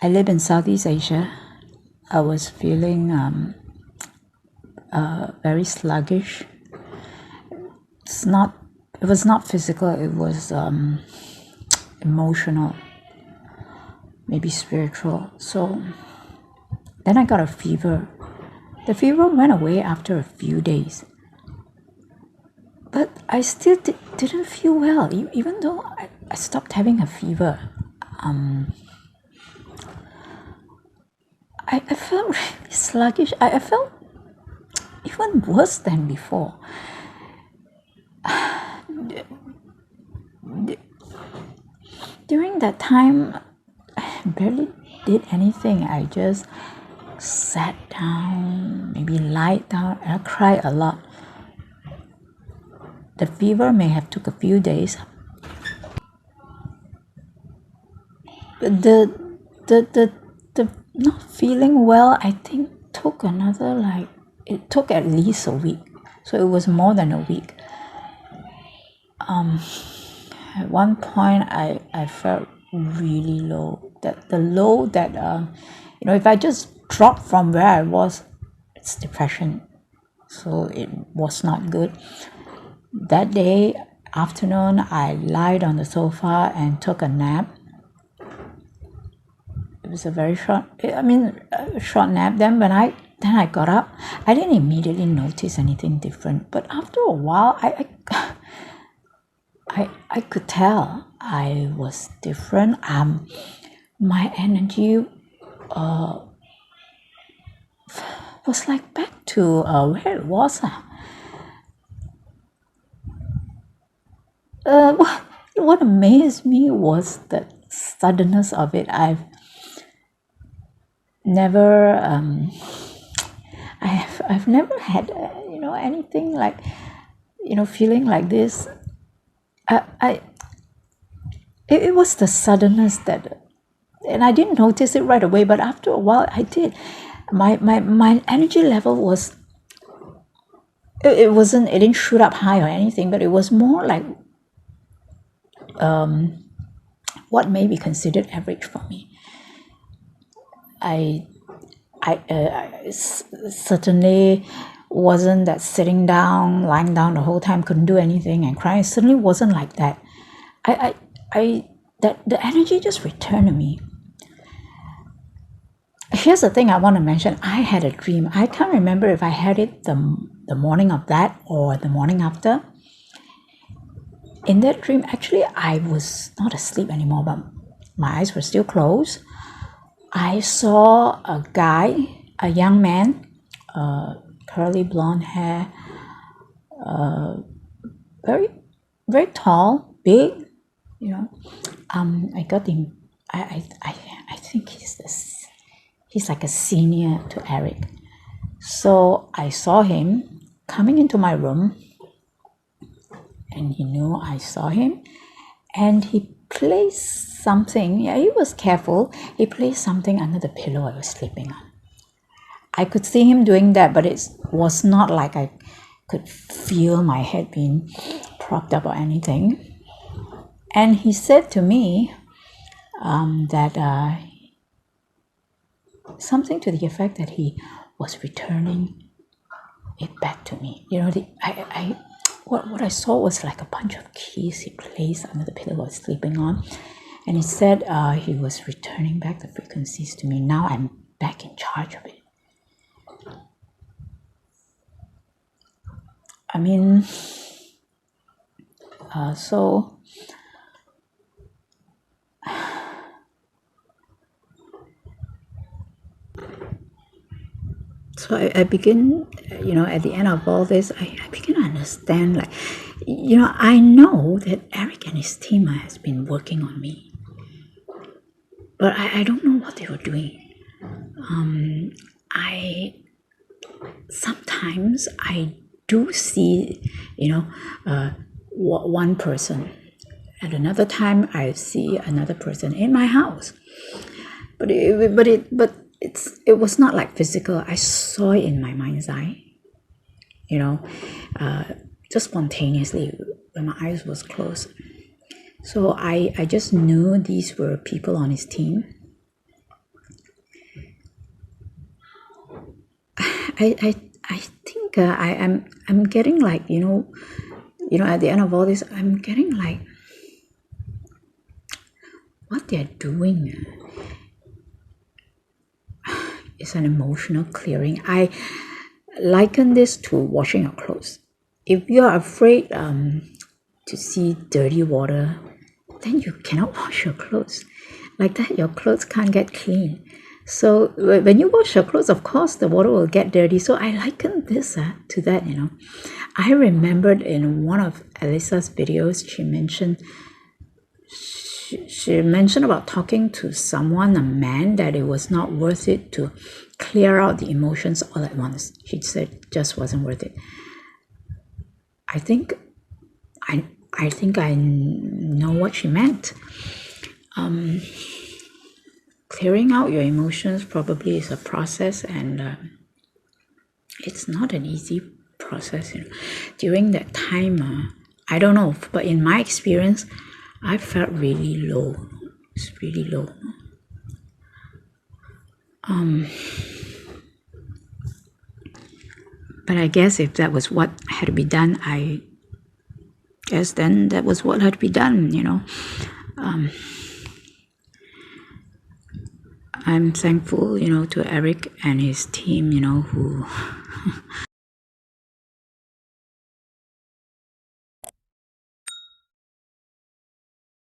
I live in Southeast Asia. I was feeling very sluggish. It was not physical, it was emotional, maybe spiritual. So then I got a fever. The fever went away after a few days. But I still didn't feel well, even though I stopped having a fever. I felt really sluggish. I felt even worse than before. During that time, I barely did anything. I just sat down, maybe lied down, and I cried a lot. The fever may have took a few days. But the not feeling well, I think took it took at least a week. So it was more than a week. At one point I felt really low. The low that if I just dropped from where I was, it's depression. So it was not good. That day afternoon, I lied on the sofa and took a nap. It was a very short nap. Then I got up, I didn't immediately notice anything different. But after a while, I could tell I was different. My energy was like back to where it was. What amazed me was the suddenness of it. I've never I've never had anything like feeling like this. It was the suddenness that, and I didn't notice it right away, but after a while I did. My energy level was, it didn't shoot up high or anything, but it was more like what may be considered average for me. I certainly wasn't that lying down the whole time, couldn't do anything and crying. It certainly wasn't like that. That the energy just returned to me. Here's the thing I want to mention. I had a dream. I can't remember if I had it the morning of that or the morning after. In that dream, actually, I was not asleep anymore, but my eyes were still closed. I saw a guy, a young man, curly blonde hair, very, very tall, big. I got him. I think he's like a senior to Eric. So I saw him coming into my room, and he knew I saw him, and he placed something. Yeah, he was careful. He placed something under the pillow I was sleeping on. I could see him doing that, but it was not like I could feel my head being propped up or anything. And he said to me that something to the effect that he was returning it back to me. What I saw was like a bunch of keys he placed under the pillow I was sleeping on. And he said he was returning back the frequencies to me. Now I'm back in charge of it. I mean, so I begin, at the end of all this, I begin to understand, I know that Eric and his team has been working on me, but I don't know what they were doing. Sometimes I do see, one person. At another time, I see another person in my house, but it was not like physical. I saw it in my mind's eye, just spontaneously when my eyes was closed. So I just knew these were people on his team. I think I'm getting like, at the end of all this, I'm getting like what they're doing is an emotional clearing. I liken this to washing your clothes. If you are afraid to see dirty water, then you cannot wash your clothes. Like that, your clothes can't get clean. So when you wash your clothes, of course, the water will get dirty. So I liken this to that, I remembered in one of Alyssa's videos, she mentioned about talking to someone, a man, that it was not worth it to clear out the emotions all at once. She said it just wasn't worth it. I think I know what she meant. Clearing out your emotions probably is a process, and it's not an easy process. During that time, I don't know, but in my experience, I felt really low. It's really low. But I guess if that was what had to be done, I guess then that was what had to be done, I'm thankful, to Eric and his team, who